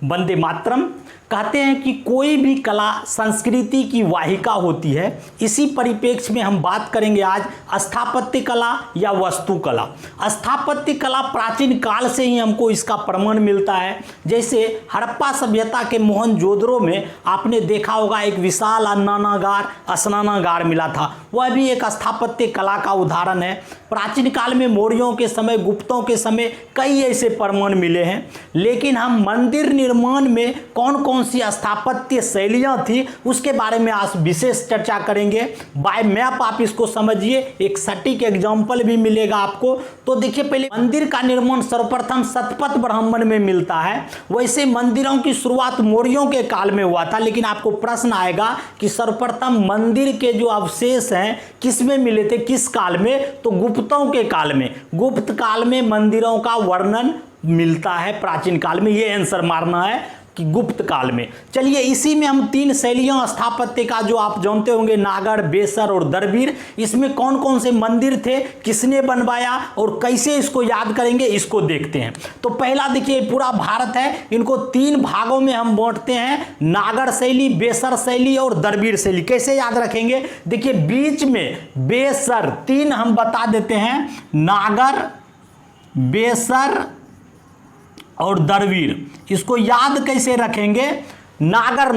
वंदे मातरम। कहते हैं कि कोई भी कला संस्कृति की वाहिका होती है। इसी परिप्रेक्ष्य में हम बात करेंगे आज स्थापत्य कला या वास्तुकला। स्थापत्य कला प्राचीन काल से ही हमको इसका प्रमाण मिलता है। जैसे हड़प्पा सभ्यता के मोहनजोदड़ो में आपने देखा होगा एक विशाल अन्नानागार स्नानागार मिला था, वह भी एक स्थापत्य कला का उदाहरण है। प्राचीन काल में मौर्यों के समय, गुप्तों के समय कई ऐसे प्रमाण मिले हैं। लेकिन हम मंदिर निर्माण में कौन कौन सी स्थापत्य शैलियां थी उसके बारे में आज विशेष चर्चा करेंगे। बाय मैप आप इसको समझिए, एक सटीक एग्जाम्पल भी मिलेगा आपको। तो देखिए, पहले मंदिर का निर्माण सर्वप्रथम शतपथ ब्राह्मण में मिलता है। वैसे मंदिरों की शुरुआत मौर्यों के काल में हुआ था, लेकिन आपको प्रश्न आएगा कि सर्वप्रथम मंदिर के जो अवशेष हैं किस में मिले थे, किस काल में? तो गुप्तों के काल में। गुप्त काल में मंदिरों का वर्णन मिलता है प्राचीन काल में। ये आंसर मारना है कि गुप्त काल में। चलिए, इसी में हम 3 शैलियां स्थापत्य का जो आप जानते होंगे, नागर, बेसर और दरबीर, इसमें कौन कौन से मंदिर थे, किसने बनवाया और कैसे इसको याद करेंगे, इसको देखते हैं। तो पहला देखिए, पूरा भारत है, इनको 3 भागों में हम बांटते हैं, नागर शैली, बेसर शैली और दरबीर शैली। कैसे याद रखेंगे? देखिए, बीच में बेसर 3 हम बता देते हैं, नागर, बेसर और दरबीर। इसको याद कैसे रखेंगे? नागर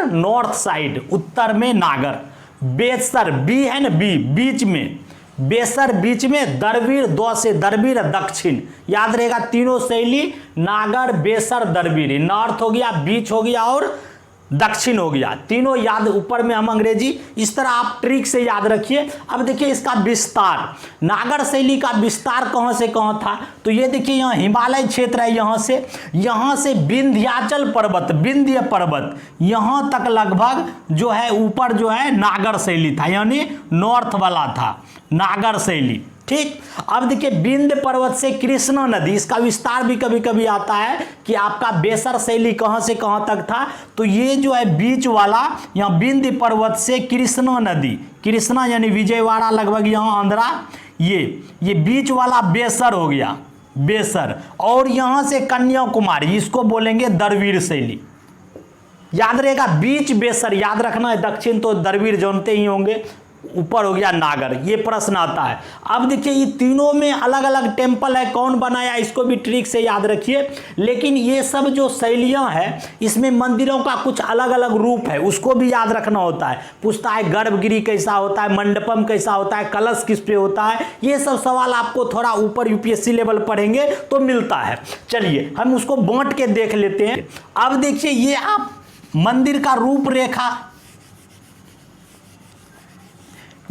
नॉर्थ साइड, उत्तर में नागर, बेसर बी है ना, बी बीच में, बेसर बीच में, दरबीर 2 से दरबीर दक्षिण। याद रहेगा तीनों शैली, नागर, बेसर, दरबीर। नॉर्थ हो गया, बीच हो गया और दक्षिण हो गया, तीनों याद। ऊपर में हम अंग्रेजी, इस तरह आप ट्रिक से याद रखिए। अब देखिए इसका विस्तार, नागर शैली का विस्तार कहां से कहां था? तो ये देखिए, यहाँ हिमालय क्षेत्र है, यहाँ से विंध्याचल पर्वत, विंध्य पर्वत, यहाँ तक लगभग जो है ऊपर जो है नागर शैली था, यानी नॉर्थ वाला था नागर शैली। ठीक। अब देखिए, विंध्य पर्वत से कृष्णा नदी, इसका विस्तार भी कभी कभी आता है कि आपका बेसर शैली कहां से कहां तक था। तो ये जो है बीच वाला, यहाँ विंध्य पर्वत से कृष्णा नदी, कृष्णा यानी विजयवाड़ा लगभग यहाँ आंध्रा, ये बीच वाला बेसर हो गया, बेसर। और यहां से कन्याकुमारी, इसको बोलेंगे दरबीर शैली। याद रहेगा, बीच बेसर याद रखना है, दक्षिण तो दरबीर जानते ही होंगे, ऊपर हो गया नागर। ये प्रश्न आता है। अब देखिए, ये तीनों में अलग अलग टेम्पल है, कौन बनाया इसको भी ट्रिक से याद रखिए। लेकिन ये सब जो शैलियां हैं, इसमें मंदिरों का कुछ अलग अलग रूप है, उसको भी याद रखना होता है। पूछता है गर्भगृह कैसा होता है, मंडपम कैसा होता है, कलश किस पे होता है। ये सब सवाल आपको थोड़ा ऊपर यूपीएससी लेवल पढ़ेंगे तो मिलता है। चलिए, हम उसको बांट के देख लेते हैं। अब देखिए, ये आप मंदिर का रूपरेखा,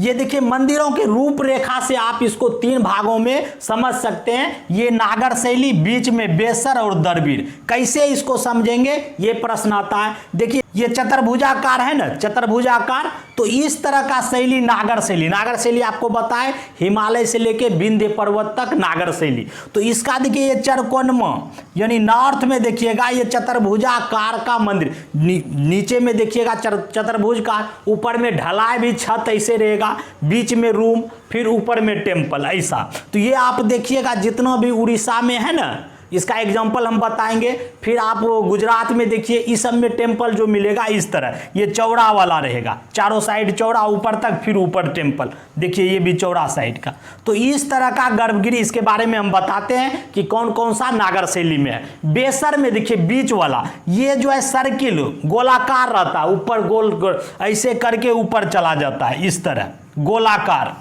ये देखिए मंदिरों के रूपरेखा से आप इसको 3 भागों में समझ सकते हैं। ये नागर शैली, बीच में बेसर और दरबीर। कैसे इसको समझेंगे, ये प्रश्न आता है। देखिए, ये चतुर्भुजाकार है ना, चतुर्भुजाकार, तो इस तरह का शैली नागर शैली। नागर शैली आपको बताए हिमालय से लेके विंध्य पर्वत तक नागर शैली। तो इसका देखिए, ये चरकोनमा यानी नॉर्थ में देखिएगा, ये चतुर्भुजाकार का मंदिर, नीचे में देखिएगा चतुर्भुजकार, ऊपर में ढलाई भी, छत ऐसे रहेगा, बीच में रूम, फिर ऊपर में टेम्पल, ऐसा। तो ये आप देखिएगा, जितना भी उड़ीसा में है ना, इसका एग्जांपल हम बताएंगे। फिर आप गुजरात में देखिए, इस सब में टेम्पल जो मिलेगा इस तरह, ये चौड़ा वाला रहेगा, चारों साइड चौड़ा, ऊपर तक, फिर ऊपर टेम्पल। देखिए, ये भी चौड़ा साइड का। तो इस तरह का गर्भगृह, इसके बारे में हम बताते हैं कि कौन कौन सा नागर शैली में है। बेसर में देखिए, बीच वाला, ये जो है सर्किल, गोलाकार रहता है, ऊपर गोल ऐसे करके ऊपर चला जाता है, इस तरह गोलाकार।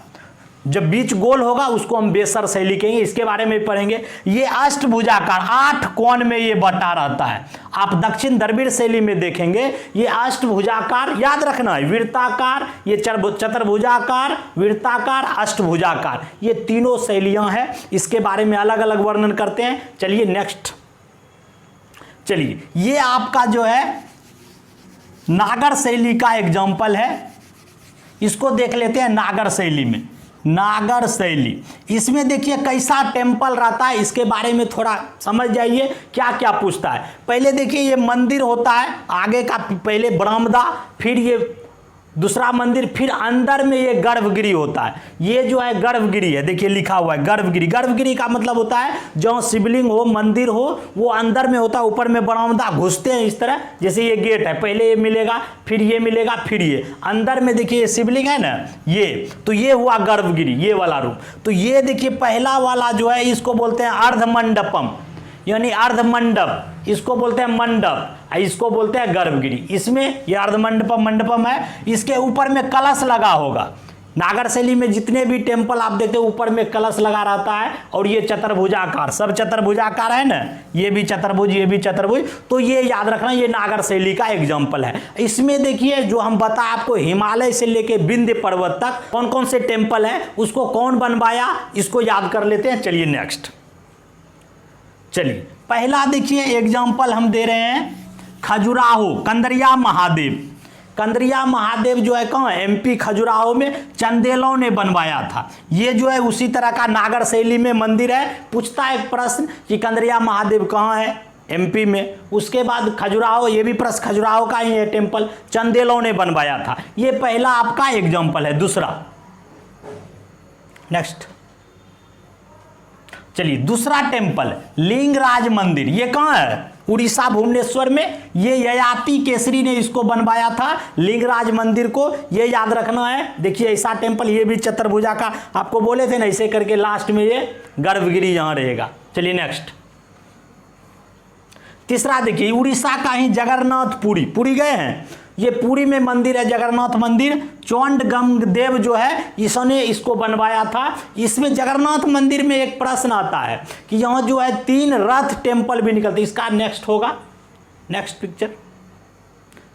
जब बीच गोल होगा उसको हम बेसर शैली कहेंगे, इसके बारे में पढ़ेंगे। ये अष्टभुजाकार, 8 कोण में ये बटा रहता है। आप दक्षिण दरबीर शैली में देखेंगे, ये अष्टभुजाकार, याद रखना है, वृत्ताकार, ये चतुर्भुजाकार, वृत्ताकार, अष्टभुजाकार, ये तीनों शैलियां हैं। इसके बारे में अलग अलग वर्णन करते हैं। चलिए नेक्स्ट, चलिए, ये आपका जो है नागर शैली का एग्जाम्पल है, इसको देख लेते हैं। नागर शैली में, नागर शैली, इसमें देखिए कैसा टेम्पल रहता है, इसके बारे में थोड़ा समझ जाइए क्या क्या पूछता है। पहले देखिए, ये मंदिर होता है, आगे का पहले बरामदा, फिर ये दूसरा मंदिर, फिर अंदर में ये गर्भगृह होता है। ये जो है गर्भगृह है, देखिए लिखा हुआ है गर्भगृह। गर्भगृह का मतलब होता है जहाँ शिवलिंग हो, मंदिर हो, वो अंदर में होता है, ऊपर में बरामदा, घुसते हैं इस तरह। जैसे ये गेट है, पहले ये मिलेगा, फिर ये मिलेगा, फिर ये अंदर में देखिए ये शिवलिंग है ना, ये तो ये हुआ गर्भगृह, ये वाला रूम। तो ये देखिए पहला वाला जो है इसको बोलते हैं अर्धमंडपम, यानी अर्धमंडप, इसको बोलते हैं मंडप, इसको बोलते हैं गर्भगृह। इसमें ये अर्धमंडपम मंडपम है, इसके ऊपर में कलश लगा होगा। नागर शैली में जितने भी टेम्पल आप देखते हो ऊपर में कलश लगा रहता है, और ये चतुर्भुजाकार, सब चतुर्भुजाकार है ना, ये भी चतुर्भुज, ये भी चतुर्भुज। तो ये याद रखना, ये नागर शैली का एग्जाम्पल है। इसमें देखिए जो हम बता आपको, हिमालय से लेके विंध्य पर्वत तक कौन कौन से टेम्पल है, उसको कौन बनवाया, इसको याद कर लेते हैं। चलिए नेक्स्ट, चलिए पहला देखिए एग्जाम्पल हम दे रहे हैं खजुराहो, कंदरिया महादेव। कंदरिया महादेव जो है कहाँ है, एमपी खजुराहो में चंदेलों ने बनवाया था। ये जो है उसी तरह का नागर शैली में मंदिर है। पूछता है एक प्रश्न कि कंदरिया महादेव कहाँ है, एमपी में। उसके बाद खजुराहो, ये भी प्रश्न खजुराहो का ही है टेम्पल, चंदेलों ने बनवाया था। ये पहला आपका एग्जाम्पल है। दूसरा नेक्स्ट, चलिए दूसरा टेम्पल लिंगराज मंदिर, ये कहाँ है, उड़ीसा भुवनेश्वर में। ये ययाति केसरी ने इसको बनवाया था, लिंगराज मंदिर को, ये याद रखना है। देखिए ऐसा टेम्पल, ये भी चतुर्भुजा का आपको बोले थे ना, ऐसे करके लास्ट में ये गर्भगृह यहां रहेगा। चलिए नेक्स्ट, तीसरा देखिए उड़ीसा का ही जगन्नाथ पुरी, पुरी गए हैं, ये पुरी में मंदिर है जगन्नाथ मंदिर। चौंडगमदेव जो है इसने इसको बनवाया था। इसमें जगन्नाथ मंदिर में एक प्रश्न आता है कि यहाँ जो है 3 रथ टेम्पल भी निकलते, इसका नेक्स्ट होगा। नेक्स्ट पिक्चर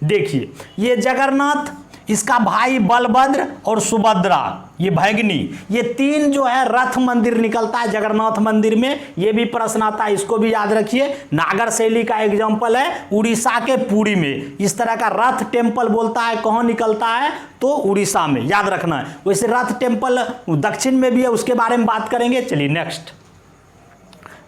देखिए, ये जगन्नाथ, इसका भाई बलभद्र और सुभद्रा, ये भैगनी, ये 3 जो है रथ मंदिर निकलता है जगन्नाथ मंदिर में। ये भी प्रश्न आता है, इसको भी याद रखिए। नागर शैली का एग्जाम्पल है उड़ीसा के पुरी में, इस तरह का रथ टेम्पल बोलता है, कहाँ निकलता है तो उड़ीसा में, याद रखना है। वैसे रथ टेम्पल दक्षिण में भी है, उसके बारे में बात करेंगे। चलिए नेक्स्ट,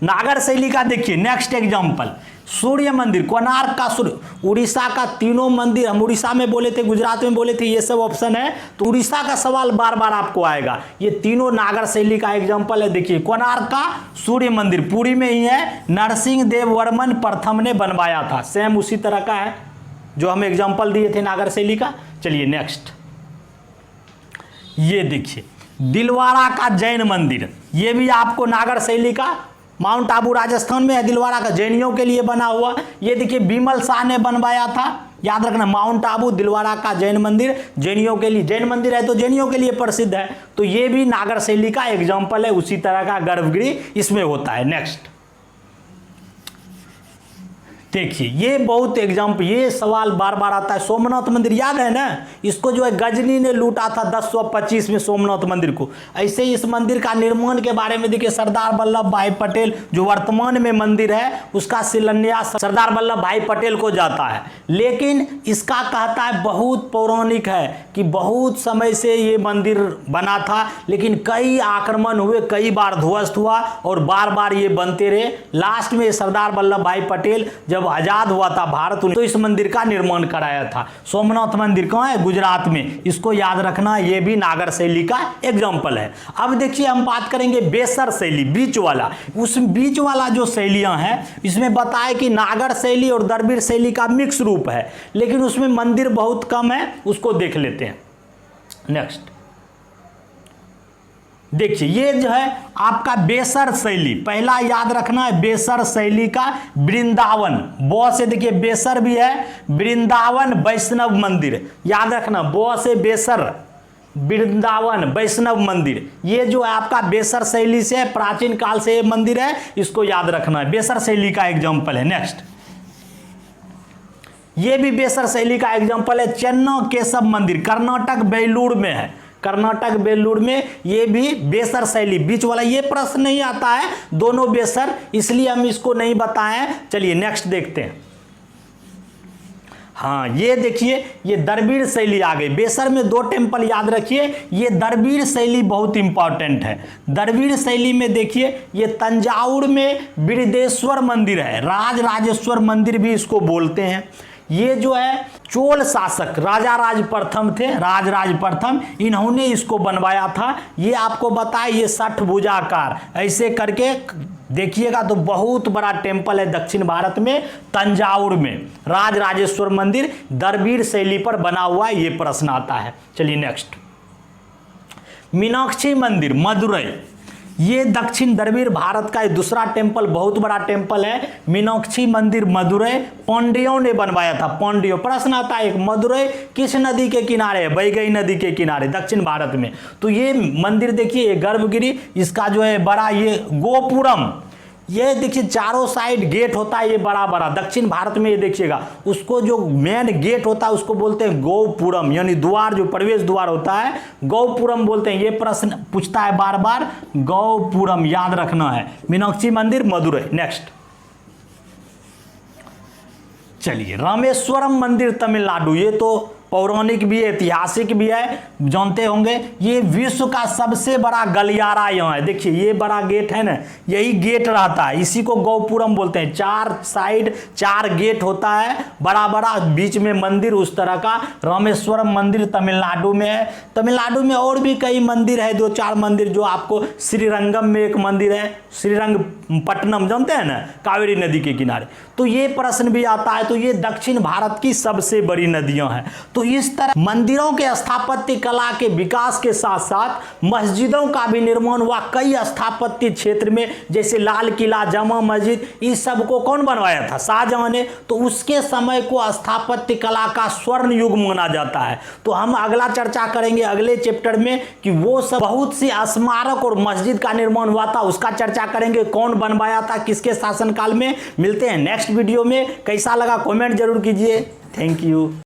नागर शैली का देखिए नेक्स्ट एग्जाम्पल सूर्य मंदिर, कोणार्क का सूर्य। उड़ीसा का तीनों मंदिर, हम उड़ीसा में बोले थे, गुजरात में बोले थे, ये सब ऑप्शन है। तो उड़ीसा का सवाल बार बार आपको आएगा। ये तीनों नागर शैली का एग्जाम्पल है। देखिए कोणार्क का सूर्य मंदिर पुरी में ही है, नरसिंह देव वर्मन प्रथम ने बनवाया था। सेम उसी तरह का है जो हम एग्जाम्पल दिए थे नागर शैली का। चलिए नेक्स्ट, ये देखिए दिलवाड़ा का जैन मंदिर, ये भी आपको नागर शैली का, माउंट आबू राजस्थान में है, दिलवाड़ा का जैनियों के लिए बना हुआ। ये देखिए बिमल शाह ने बनवाया था, याद रखना। माउंट आबू दिलवाड़ा का जैन मंदिर जैनियों के लिए, जैन मंदिर है तो जैनियों के लिए प्रसिद्ध है। तो ये भी नागर शैली का एग्जाम्पल है, उसी तरह का गर्भगृह इसमें होता है। नेक्स्ट देखिए, ये बहुत एग्जाम्पल, ये सवाल बार बार आता है। सोमनाथ मंदिर याद है ना, इसको जो है गजनी ने लूटा था 1025 में सोमनाथ मंदिर को। ऐसे ही इस मंदिर का निर्माण के बारे में देखिए, सरदार वल्लभ भाई पटेल जो वर्तमान में मंदिर है उसका शिलान्यास सरदार वल्लभ भाई पटेल को जाता है। लेकिन इसका कहता है बहुत पौराणिक है कि बहुत समय से ये मंदिर बना था, लेकिन कई आक्रमण हुए, कई बार ध्वस्त हुआ और बार बार ये बनते रहे। लास्ट में सरदार वल्लभ भाई पटेल जब आजाद हुआ था भारत, तो इस मंदिर का निर्माण कराया था। सोमनाथ मंदिर कहाँ है, गुजरात में। इसको याद रखना, ये भी नागर शैली का एग्जाम्पल है। अब देखिए हम बात करेंगे बेसर शैली, बीच वाला। उस बीच वाला जो शैलियां हैं, इसमें बताए कि नागर शैली और द्रविड़ शैली का मिक्स रूप है, लेकिन उसमें मंदिर बहुत कम है, उसको देख लेते हैं। नेक्स्ट देखिए, ये जो है आपका बेसर शैली, पहला याद रखना है बेसर शैली का वृंदावन। बहुत से देखिए बेसर भी है, वृंदावन वैष्णव मंदिर, याद रखना। बहुत से बेसर, वृंदावन वैष्णव मंदिर, ये जो है आपका बेसर शैली से प्राचीन काल से ये मंदिर है, इसको याद रखना है। बेसर शैली का एग्जाम्पल है। नेक्स्ट, ये भी बेसर शैली का एग्जाम्पल है चेन्ना केशव मंदिर, कर्नाटक बेलूर में है। कर्नाटक बेलूर में ये भी बेसर शैली, बीच वाला। ये प्रश्न नहीं आता है, दोनों बेसर, इसलिए हम इसको नहीं बताएं। चलिए नेक्स्ट देखते हैं। हाँ, ये देखिए, ये द्रविड़ शैली आ गई। बेसर में 2 टेम्पल याद रखिए, ये द्रविड़ शैली बहुत इंपॉर्टेंट है। द्रविड़ शैली में देखिए, ये तंजावुर में बृहदेश्वर मंदिर है, राज राजेश्वर मंदिर भी इसको बोलते हैं। ये जो है चोल शासक राजाराज प्रथम थे, राजराज प्रथम, इन्होंने इसको बनवाया था। ये आपको बताए ये 60 भुजाकार ऐसे करके देखिएगा तो बहुत बड़ा टेम्पल है दक्षिण भारत में, तंजावुर में राजराजेश्वर मंदिर द्रविड़ शैली पर बना हुआ है। ये प्रश्न आता है। चलिए नेक्स्ट, मीनाक्षी मंदिर मदुरई, ये दक्षिण द्रविड़ भारत का दूसरा टेम्पल, बहुत बड़ा टेम्पल है। मीनाक्षी मंदिर मदुरई पांड्यों ने बनवाया था, पांड्यों। प्रश्न आता है एक, मदुरई किस नदी के किनारे है? वैगई नदी के किनारे, दक्षिण भारत में। तो ये मंदिर देखिए, ये गर्भगिरी, इसका जो है बड़ा ये गोपुरम, ये देखिए चारों साइड गेट होता है, ये बड़ा बड़ा दक्षिण भारत में। ये देखिएगा उसको जो मेन गेट होता है उसको बोलते हैं गोपुरम, यानी द्वार, जो प्रवेश द्वार होता है गोपुरम बोलते हैं। ये प्रश्न पूछता है बार बार, गोपुरम याद रखना है। मीनाक्षी मंदिर मदुरई। नेक्स्ट, चलिए रामेश्वरम मंदिर तमिलनाडु, ये तो पौराणिक भी है, ऐतिहासिक भी है, जानते होंगे। ये विश्व का सबसे बड़ा गलियारा यहाँ है। देखिए ये बड़ा गेट है ना, यही गेट रहता है, इसी को गोपुरम बोलते हैं। 4 साइड 4 गेट होता है, बड़ा बड़ा, बीच में मंदिर उस तरह का। रामेश्वरम मंदिर तमिलनाडु में है। तमिलनाडु में और भी कई मंदिर है, 2-4 मंदिर, जो आपको श्रीरंगम में एक मंदिर है, श्रीरंगपट्टनम जानते हैं ना, कावेरी नदी के किनारे। तो ये प्रश्न भी आता है। तो ये दक्षिण भारत की सबसे बड़ी नदियां हैं। तो इस तरह मंदिरों के स्थापत्य कला के विकास के साथ साथ मस्जिदों का भी निर्माण हुआ कई स्थापत्य क्षेत्र में, जैसे लाल किला, जामा मस्जिद, इस सब को कौन बनवाया था? शाहजहां ने। तो उसके समय को स्थापत्य कला का स्वर्ण युग माना जाता है। तो हम अगला चर्चा करेंगे अगले चैप्टर में कि वो सब बहुत सी स्मारक और मस्जिद का निर्माण हुआ था, उसका चर्चा करेंगे, कौन बनवाया था, किसके शासनकाल में। मिलते हैं नेक्स्ट वीडियो में। कैसा लगा कमेंट जरूर कीजिए। Thank you.